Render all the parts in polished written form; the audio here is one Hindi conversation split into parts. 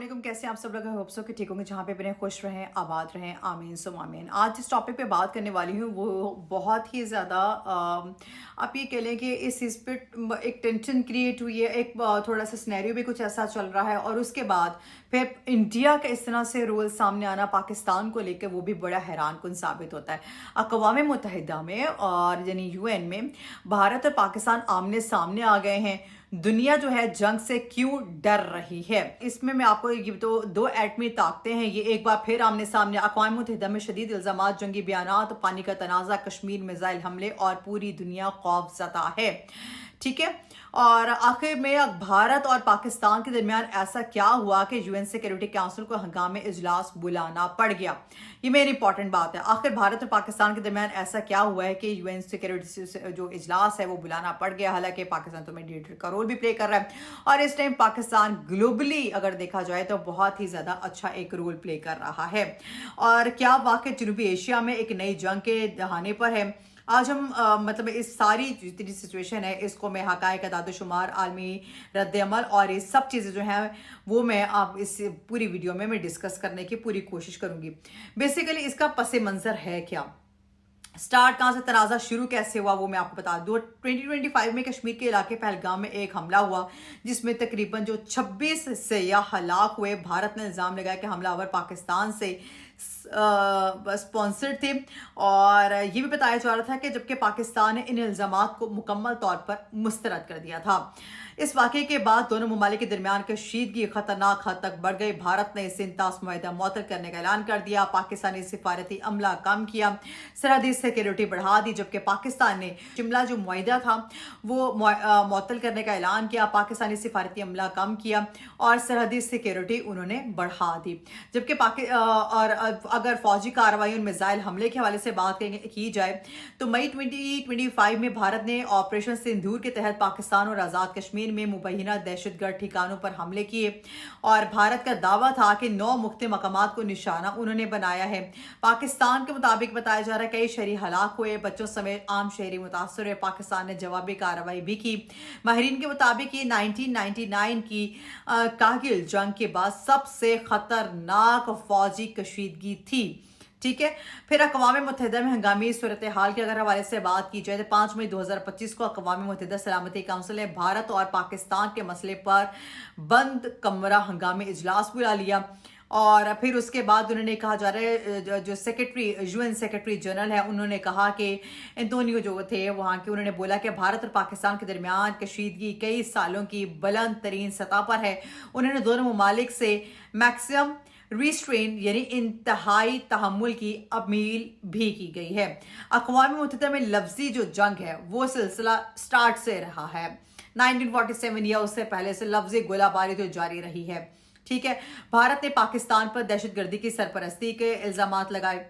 वालेकुम, कैसे हैं आप सब लोग। होप सो कि ठीक होंगे, जहाँ पे बने खुश रहें, आबाद रहें, आमीन सुम आमीन। आज जिस टॉपिक पे बात करने वाली हूँ वो बहुत ही ज़्यादा आप ये कह लें कि इस चीज़ पे एक टेंशन क्रिएट हुई है। एक थोड़ा सा सिनेरियो भी कुछ ऐसा चल रहा है और उसके बाद फिर इंडिया का इस तरह से रोल सामने आना पाकिस्तान को लेकर, वो भी बड़ा हैरान कुन साबित होता है। अक़वाम मुत्तहिदा में और यानी यूएन में भारत और पाकिस्तान आमने सामने आ गए हैं। दुनिया जो है जंग से क्यों डर रही है, इसमें मैं आपको ये तो दो एटमी ताकतें हैं, ये एक बार फिर आमने सामने। अक़वाम मुत्तहिदा में शदीद इल्ज़ामात, जंगी बयानात, पानी का तनाज़ा, कश्मीर मिसाइल हमले और पूरी दुनिया खौफज़दा है। ठीक है। और आखिर में भारत और पाकिस्तान के दरमियान ऐसा क्या हुआ कि यूएन सिक्योरिटी काउंसिल को हंगामे इजलास बुलाना पड़ गया। ये मेरी इंपॉर्टेंट बात है। आखिर भारत और पाकिस्तान के दरमियान ऐसा क्या हुआ है कि यूएन सिक्योरिटी जो इजलास है वो बुलाना पड़ गया। हालांकि पाकिस्तान तो मीडिएटर का रोल भी प्ले कर रहा है और इस टाइम पाकिस्तान ग्लोबली अगर देखा जाए तो बहुत ही ज्यादा अच्छा एक रोल प्ले कर रहा है। और क्या वाकई जनूबी एशिया में एक नई जंग के दहाने पर है। आज हम मतलब इस सारी जितनी सिचुएशन है इसको मैं हकायक, अदाद-ओ-शुमार, आलमी रद्द-ए-अमल और ये सब चीज़ें जो हैं वो मैं आप इस पूरी वीडियो में मैं डिस्कस करने की पूरी कोशिश करूंगी। बेसिकली इसका पस मंज़र है क्या, स्टार्ट कहाँ से, तनाज़ा शुरू कैसे हुआ, वो मैं आपको बता दूँ। 2025 में कश्मीर के इलाके पहलगाम में एक हमला हुआ जिसमें तकरीबन जो 26 सयाह हलाक हुए। भारत ने इल्ज़ाम लगाया कि हमलावर पाकिस्तान से स्पॉन्सर्ड थे और ये भी बताया जा रहा था कि जबकि पाकिस्तान ने इन इल्ज़ामात को मुकम्मल तौर पर मुस्तरद कर दिया था। इस वाक़े के बाद दोनों ममालिक के दरमियान कशीदगी खतरनाक हद तक बढ़ गई। भारत ने इसे इंतास मुआहदा मुअत्तल करने का ऐलान कर दिया, पाकिस्तानी सिफारती अमला कम किया, सरहदी सिक्योरिटी बढ़ा दी, जबकि पाकिस्तान ने शिमला जो मुआहदा था वो मुअत्तल करने का ऐलान किया, पाकिस्तानी सिफारती अमला कम किया और सरहदी सिक्योरिटी उन्होंने बढ़ा दी। जबकि और अगर फौजी कार्रवाई और मिसाइल हमले के हवाले से बात की जाए तो मई 2025 में भारत ने ऑपरेशन सिंदूर के तहत पाकिस्तान और आज़ाद कश्मीर में मुबैना दहशतगर्द ठिकानों पर हमले किए और भारत का दावा था कि 9 मुख्तलिफ मकामात को निशाना उन्होंने बनाया है। पाकिस्तान के मुताबिक बताया जा रहा है कई शहरी हलाक हुए, बच्चों समेत आम शहरी मुतासर हुए। पाकिस्तान ने जवाबी कार्रवाई भी की। माहिरीन के मुताबिक ये 1999 की कारगिल जंग के बाद सबसे खतरनाक फौजी कशीदगी थी। ठीक है। फिर अक़वाम मुत्तहिदा में हंगामी सूरत हाल के अगर हवाले से बात की जाए तो 5 मई 2025 को अक़वाम मुत्तहिदा सलामती काउंसिल ने भारत और पाकिस्तान के मसले पर बंद कमरा हंगामी इजलास बुला लिया और फिर उसके बाद उन्होंने कहा जा रहा है जो सेक्रेटरी यूएन सेक्रेटरी जनरल है उन्होंने कहा कि एंटोनियो जो थे वहाँ के, उन्होंने बोला कि भारत और पाकिस्तान के दरमियान कशीदगी कई सालों की बुलंद तरीन सतह पर है। उन्होंने दोनों ममालिक से मैक्सिमम रिस्ट्रेन यानी इंतहाई तहम्मुल की अपील भी की गई है। अक़वाम मुत्तहिदा में लफ्जी जो जंग है वो सिलसिला स्टार्ट से रहा है 1947 या उससे पहले से लफ्जी गोलाबारी तो जारी रही है। ठीक है। भारत ने पाकिस्तान पर दहशतगर्दी की सरपरस्ती के इल्जामात लगाए,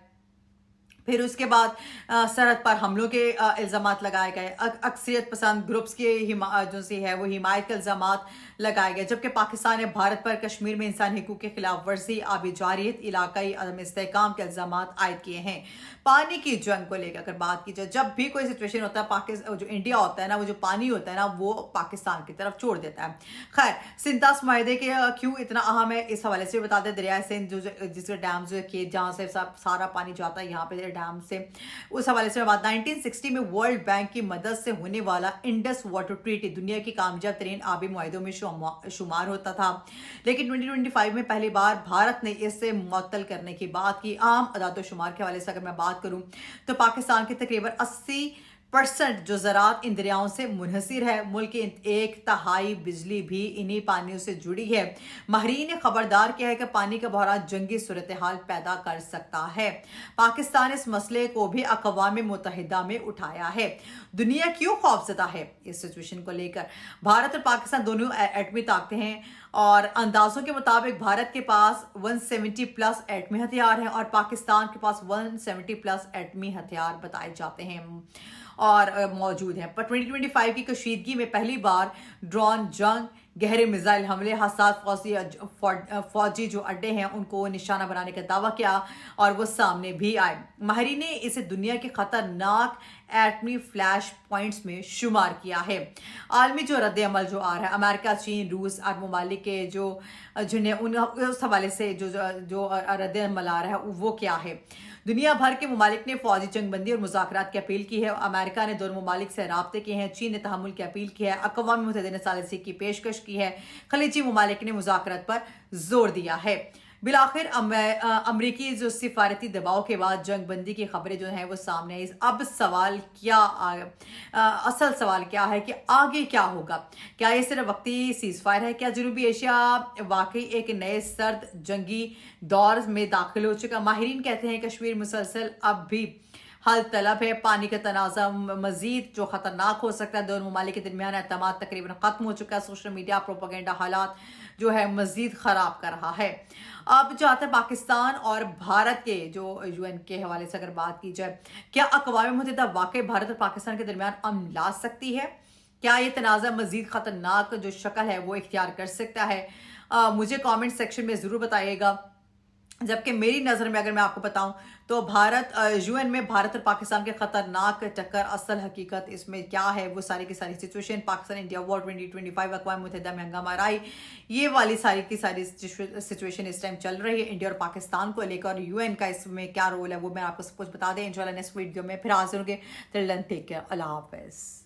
फिर उसके बाद सरहद पर हमलों के इल्जामात लगाए गए, अक्सरियत पसंद ग्रुप्स के जो सी है वो हिमायत के इल्जामात लगाए गए, जबकि पाकिस्तान ने भारत पर कश्मीर में इंसानी हकूक़ के खिलाफ वर्जी, आबी जारियत, इलाकाई अदम इस्तेहकाम के इल्जामात आयद किए हैं। पानी की जंग को लेकर अगर बात की जाए, जब भी कोई सिचुएशन होता है पाकिस्तान जो इंडिया होता है ना, वो जो पानी होता है ना वो पाकिस्तान की तरफ छोड़ देता है। खैर, सिंतास माहदे के क्यों इतना अहम है इस हवाले से बताते, दरिया सिंध जो जिसके डैम जो के जहाँ से सारा पानी जाता है यहाँ पे डैम से, उस हवाले से बात 1960 में वर्ल्ड बैंक की मदद से होने वाला इंडस वाटर ट्रीटी दुनिया की कामयाब तरीन आबी मुआहदों में शुमार होता था, लेकिन 2025 में पहली बार भारत ने इसे मुअत्तल करने की बात की। आम अदाद-ओ-शुमार के हवाले से अगर मैं बात करूं तो पाकिस्तान के तकरीबन 80% जो ज़राअत इन दरियाओं से मुनहसिर है। मुल्क की 1/3 बिजली भी इन्हीं पानियों से जुड़ी है। माहिरीन ने खबरदार किया है कि पानी का बहरान जंगी सूरत हाल पैदा कर सकता है। पाकिस्तान इस मसले को भी अक़वाम मुत्तहिदा में उठाया है। दुनिया क्यों खौफज़दा है इस सिचुएशन को लेकर। भारत और पाकिस्तान दोनों एटमी ताकतें हैं और अंदाजों के मुताबिक भारत के पास 170 प्लस एटमी हथियार हैं और पाकिस्तान के पास 170 प्लस एटमी हथियार बताए जाते हैं और मौजूद हैं। पर 2025 की कशीदगी में पहली बार ड्रोन जंग गहरे मिसाइल हमले, हसास फौजी जो अड्डे हैं उनको निशाना बनाने का दावा किया और वो सामने भी आए। माहिरीन ने इसे दुनिया के खतरनाक एटमी फ्लैश पॉइंट्स में शुमार किया है। आलमी जो रद्द अमल जो आ रहा है, अमेरिका, चीन, रूस और ममालिक के जो जिन्हें उन उस हवाले से जो जो रद्द अमल आ रहा है वो क्या है। दुनिया भर के ममालिक ने फौजी जंगबंदी और मुज़ाकरात की अपील की है। अमेरिका ने दोनों ममालिक से राब्ते किए हैं। चीन ने तहमुल की अपील की है। अक़वाम मुत्तहिदा ने सालिसी की पेशकश की है। खलीजी ममालिक ने मुज़ाकरात पर जोर दिया है। बिलाखिर अमरीकी जो सिफारती दबाव के बाद जंगबंदी की खबरें जो हैं वो सामने आई। अब सवाल क्या असल सवाल क्या है कि आगे क्या होगा। क्या ये सिर्फ वक्ती सीज फायर है? क्या जनूबी एशिया वाकई एक नए सर्द जंगी दौर में दाखिल हो चुका? माहिरीन कहते हैं कश्मीर मुसलसल अब भी हल तलब है। पानी का तनाज़ा मजीद जो खतरनाक हो सकता है। दोनों ममालिक के दरमियान एतमाद तकरीबन खत्म हो चुका है। सोशल मीडिया प्रोपेगेंडा हालात जो है मजीद खराब कर रहा है। अब जो आता है पाकिस्तान और भारत के जो यूएन के हवाले से अगर बात की जाए, क्या अक़वाम मुत्तहिदा वाकई भारत और पाकिस्तान के दरमियान अमन ला सकती है? क्या ये तनाज़ा मजीद खतरनाक जो शक्ल है वो इख्तियार कर सकता है? मुझे कमेंट सेक्शन में ज़रूर बताइएगा। जबकि मेरी नज़र में अगर मैं आपको बताऊं तो भारत यूएन में भारत और पाकिस्तान के खतरनाक टक्कर असल हकीकत इसमें क्या है, वो सारी की सारी सिचुएशन पाकिस्तान इंडिया वॉर 2025 अक़वाम मुत्तहिदा में हंगामा राई, ये वाली सारी की सारी सिचुएशन इस टाइम चल रही है इंडिया और पाकिस्तान को लेकर। और यूएन का इसमें क्या रोल है वो मैं आपको सब कुछ बता दें इंशाल्लाह नेक्स्ट वीडियो में फिर हाजिर होंगे। टिल देन टेक केयर, अल्लाह हाफ़िज़।